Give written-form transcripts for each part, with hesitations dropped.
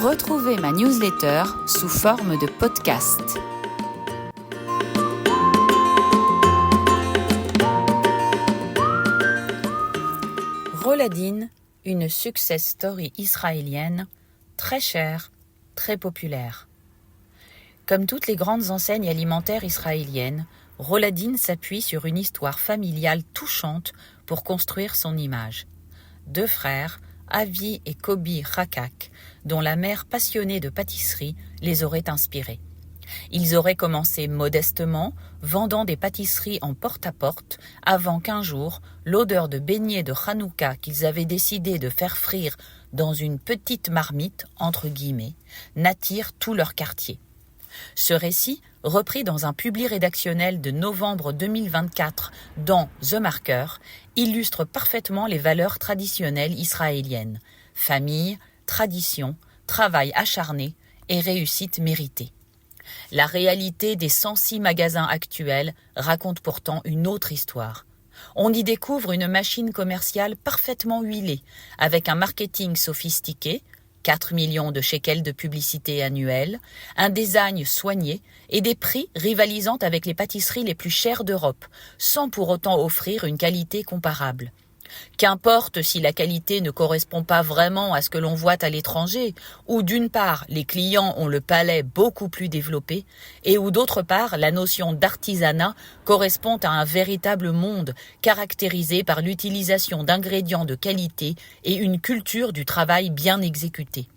Retrouvez ma newsletter sous forme de podcast. Roladine, une success story israélienne, très chère, très populaire. Comme toutes les grandes enseignes alimentaires israéliennes, Roladine s'appuie sur une histoire familiale touchante pour construire son image. 2 frères, Avi et Kobi Rakak, dont la mère passionnée de pâtisserie les aurait inspirés. Ils auraient commencé modestement, vendant des pâtisseries en porte-à-porte, avant qu'un jour, l'odeur de beignets de Hanouka qu'ils avaient décidé de faire frire dans une petite marmite, entre guillemets, n'attire tout leur quartier. Ce récit, repris dans un publi rédactionnel de novembre 2024 dans The Marker, illustre parfaitement les valeurs traditionnelles israéliennes: famille, tradition, travail acharné et réussite méritée. La réalité des 106 magasins actuels raconte pourtant une autre histoire. On y découvre une machine commerciale parfaitement huilée, avec un marketing sophistiqué, 4 millions de shekels de publicité annuelle, un design soigné et des prix rivalisant avec les pâtisseries les plus chères d'Europe, sans pour autant offrir une qualité comparable. Qu'importe si la qualité ne correspond pas vraiment à ce que l'on voit à l'étranger, ou d'une part les clients ont le palais beaucoup plus développé, et où d'autre part la notion d'artisanat correspond à un véritable monde caractérisé par l'utilisation d'ingrédients de qualité et une culture du travail bien exécuté.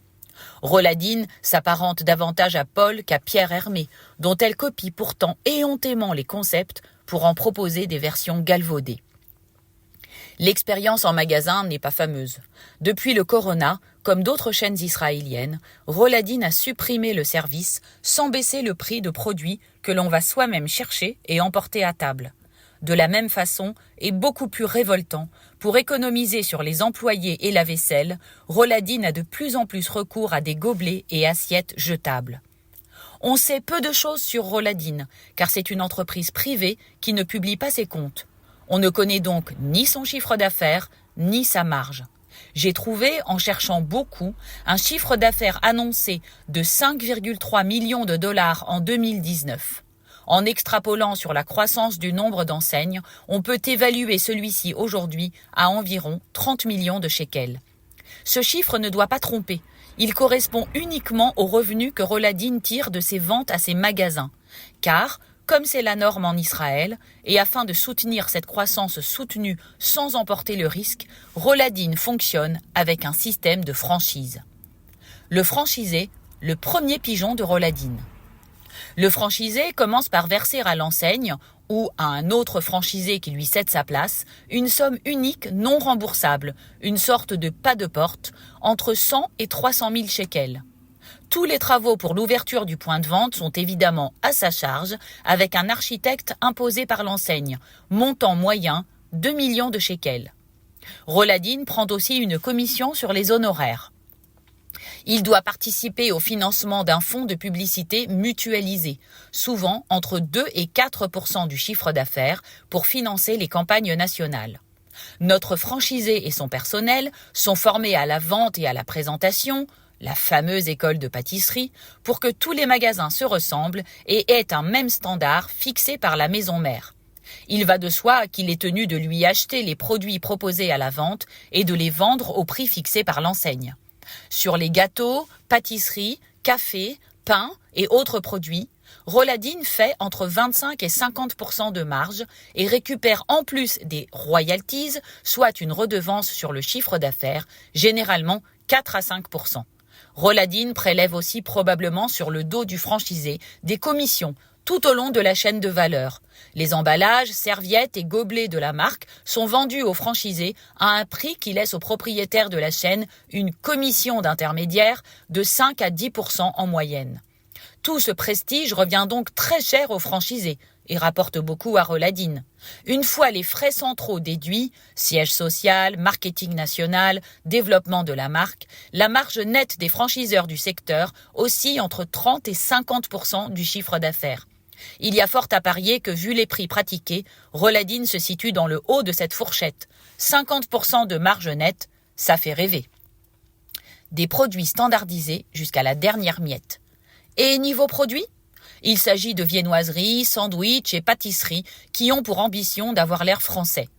Roladine s'apparente davantage à Paul qu'à Pierre Hermé, dont elle copie pourtant éhontément les concepts pour en proposer des versions galvaudées. L'expérience en magasin n'est pas fameuse. Depuis le Corona, comme d'autres chaînes israéliennes, Roladine a supprimé le service sans baisser le prix de produits que l'on va soi-même chercher et emporter à table. De la même façon, et beaucoup plus révoltant, pour économiser sur les employés et la vaisselle, Roladine a de plus en plus recours à des gobelets et assiettes jetables. On sait peu de choses sur Roladine, car c'est une entreprise privée qui ne publie pas ses comptes. On ne connaît donc ni son chiffre d'affaires, ni sa marge. J'ai trouvé, en cherchant beaucoup, un chiffre d'affaires annoncé de 5,3 millions de dollars en 2019. En extrapolant sur la croissance du nombre d'enseignes, on peut évaluer celui-ci aujourd'hui à environ 30 millions de shekels. Ce chiffre ne doit pas tromper. Il correspond uniquement aux revenus que Roladine tire de ses ventes à ses magasins. Car, comme c'est la norme en Israël, et afin de soutenir cette croissance soutenue sans emporter le risque, Roladine fonctionne avec un système de franchise. Le franchisé, le premier pigeon de Roladine. Le franchisé commence par verser à l'enseigne, ou à un autre franchisé qui lui cède sa place, une somme unique non remboursable, une sorte de pas de porte, entre 100 et 300 000 shekels. Tous les travaux pour l'ouverture du point de vente sont évidemment à sa charge, avec un architecte imposé par l'enseigne, montant moyen 2 millions de shekels. Roladine prend aussi une commission sur les honoraires. Il doit participer au financement d'un fonds de publicité mutualisé, souvent entre 2 et 4% du chiffre d'affaires, pour financer les campagnes nationales. Notre franchisé et son personnel sont formés à la vente et à la présentation, la fameuse école de pâtisserie, pour que tous les magasins se ressemblent et aient un même standard fixé par la maison mère. Il va de soi qu'il est tenu de lui acheter les produits proposés à la vente et de les vendre au prix fixé par l'enseigne. Sur les gâteaux, pâtisseries, cafés, pains et autres produits, Roladine fait entre 25 et 50% de marge et récupère en plus des royalties, soit une redevance sur le chiffre d'affaires, généralement 4 à 5%. Roladine prélève aussi probablement sur le dos du franchisé des commissions tout au long de la chaîne de valeur. Les emballages, serviettes et gobelets de la marque sont vendus aux franchisés à un prix qui laisse aux propriétaires de la chaîne une commission d'intermédiaire de 5 à 10% en moyenne. Tout ce prestige revient donc très cher aux franchisés et rapporte beaucoup à Roladine. Une fois les frais centraux déduits, siège social, marketing national, développement de la marque, la marge nette des franchiseurs du secteur oscille entre 30 et 50% du chiffre d'affaires. Il y a fort à parier que, vu les prix pratiqués, Roladine se situe dans le haut de cette fourchette. 50% de marge nette, ça fait rêver. Des produits standardisés jusqu'à la dernière miette. Et niveau produits ? Il s'agit de viennoiseries, sandwichs et pâtisseries qui ont pour ambition d'avoir l'air français.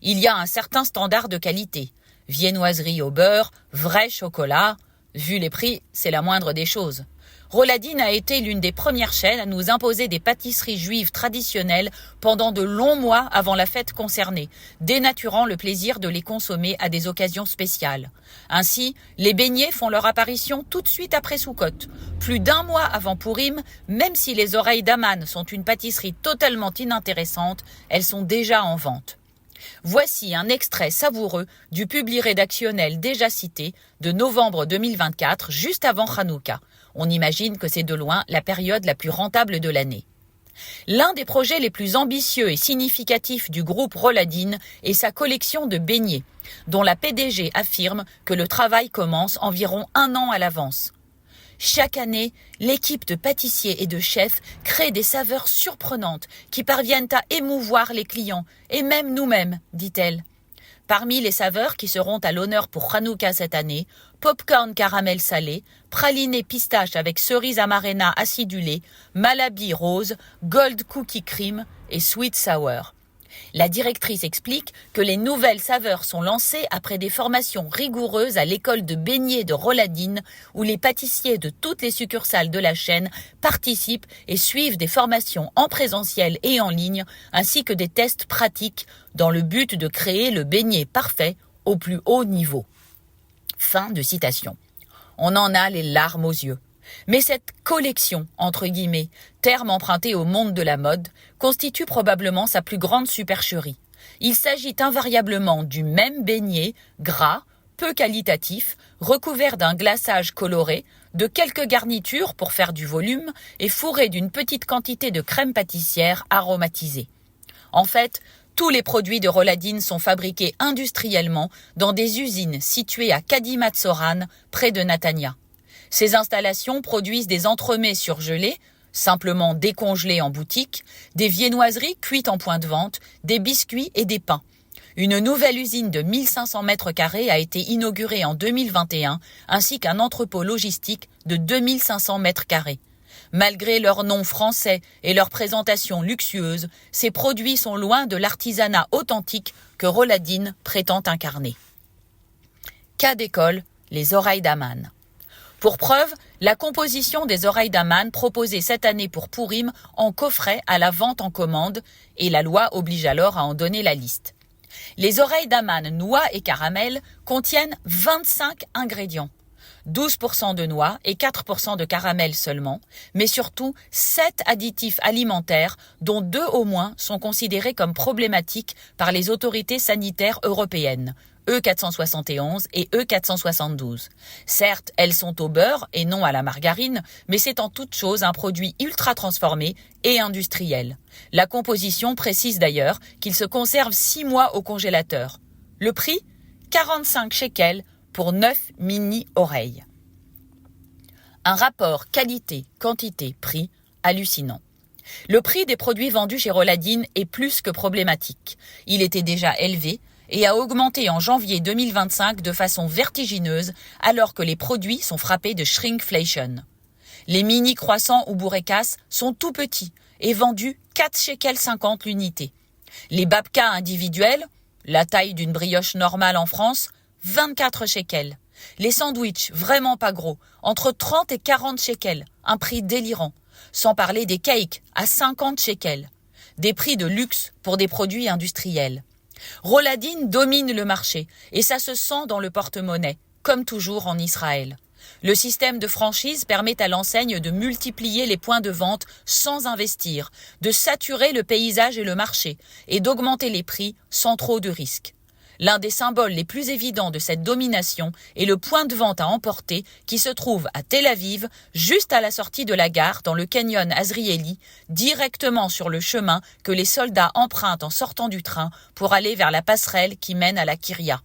Il y a un certain standard de qualité. Viennoiserie au beurre, vrai chocolat. Vu les prix, c'est la moindre des choses. Roladine a été l'une des premières chaînes à nous imposer des pâtisseries juives traditionnelles pendant de longs mois avant la fête concernée, dénaturant le plaisir de les consommer à des occasions spéciales. Ainsi, les beignets font leur apparition tout de suite après Soukhot. Plus d'un mois avant Pourim, même si les oreilles d'Aman sont une pâtisserie totalement inintéressante, elles sont déjà en vente. Voici un extrait savoureux du publi rédactionnel déjà cité de novembre 2024, juste avant Hanouka. On imagine que c'est de loin la période la plus rentable de l'année. L'un des projets les plus ambitieux et significatifs du groupe Roladine est sa collection de beignets, dont la PDG affirme que le travail commence environ 1 an à l'avance. Chaque année, l'équipe de pâtissiers et de chefs crée des saveurs surprenantes qui parviennent à émouvoir les clients et même nous-mêmes, dit-elle. Parmi les saveurs qui seront à l'honneur pour Hanouka cette année, popcorn caramel salé, praliné pistache avec cerise amarena acidulée, malabi rose, gold cookie cream et sweet sour. La directrice explique que les nouvelles saveurs sont lancées après des formations rigoureuses à l'école de beignets de Roladine où les pâtissiers de toutes les succursales de la chaîne participent et suivent des formations en présentiel et en ligne ainsi que des tests pratiques dans le but de créer le beignet parfait au plus haut niveau. Fin de citation. On en a les larmes aux yeux. Mais cette collection, entre guillemets, terme emprunté au monde de la mode, constitue probablement sa plus grande supercherie. Il s'agit invariablement du même beignet, gras, peu qualitatif, recouvert d'un glaçage coloré, de quelques garnitures pour faire du volume et fourré d'une petite quantité de crème pâtissière aromatisée. En fait, tous les produits de Roladine sont fabriqués industriellement dans des usines situées à Kadimat Soran, près de Natania. Ces installations produisent des entremets surgelés, simplement décongelés en boutique, des viennoiseries cuites en point de vente, des biscuits et des pains. Une nouvelle usine de 1500 mètres carrés a été inaugurée en 2021, ainsi qu'un entrepôt logistique de 2500 mètres carrés. Malgré leur nom français et leur présentation luxueuse, ces produits sont loin de l'artisanat authentique que Roladine prétend incarner. Cas d'école, les oreilles d'Aman. Pour preuve, la composition des oreilles d'Aman proposée cette année pour Pourim en coffret à la vente en commande et la loi oblige alors à en donner la liste. Les oreilles d'Aman noix et caramel contiennent 25 ingrédients. 12% de noix et 4% de caramel seulement, mais surtout 7 additifs alimentaires dont 2 au moins sont considérés comme problématiques par les autorités sanitaires européennes. E471 et E472. Certes, elles sont au beurre et non à la margarine, mais c'est en toute chose un produit ultra transformé et industriel. La composition précise d'ailleurs qu'il se conserve 6 mois au congélateur. Le prix ? 45 shekels pour 9 mini-oreilles. Un rapport qualité-quantité-prix hallucinant. Le prix des produits vendus chez Roladine est plus que problématique. Il était déjà élevé et a augmenté en janvier 2025 de façon vertigineuse alors que les produits sont frappés de shrinkflation. Les mini croissants ou bourrekas sont tout petits et vendus 4 shekels 50 l'unité. Les babkas individuels, la taille d'une brioche normale en France, 24 shekels. Les sandwichs vraiment pas gros, entre 30 et 40 shekels, un prix délirant. Sans parler des cakes à 50 shekels. Des prix de luxe pour des produits industriels. Roladine domine le marché et ça se sent dans le porte-monnaie, comme toujours en Israël. Le système de franchise permet à l'enseigne de multiplier les points de vente sans investir, de saturer le paysage et le marché et d'augmenter les prix sans trop de risques. L'un des symboles les plus évidents de cette domination est le point de vente à emporter qui se trouve à Tel Aviv, juste à la sortie de la gare dans le canyon Azrieli, directement sur le chemin que les soldats empruntent en sortant du train pour aller vers la passerelle qui mène à la Kiria.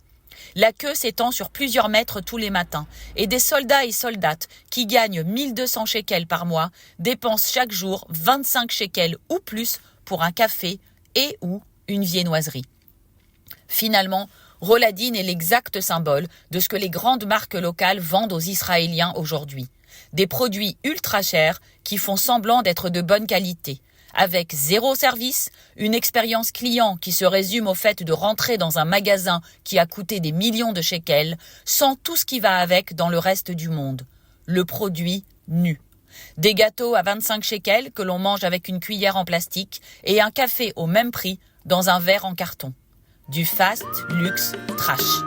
La queue s'étend sur plusieurs mètres tous les matins et des soldats et soldates qui gagnent 1200 shekels par mois dépensent chaque jour 25 shekels ou plus pour un café et ou une viennoiserie. Finalement, Roladine est l'exact symbole de ce que les grandes marques locales vendent aux Israéliens aujourd'hui. Des produits ultra chers qui font semblant d'être de bonne qualité, avec zéro service, une expérience client qui se résume au fait de rentrer dans un magasin qui a coûté des millions de shekels, sans tout ce qui va avec dans le reste du monde. Le produit nu. Des gâteaux à 25 shekels que l'on mange avec une cuillère en plastique et un café au même prix dans un verre en carton. Du fast luxe trash.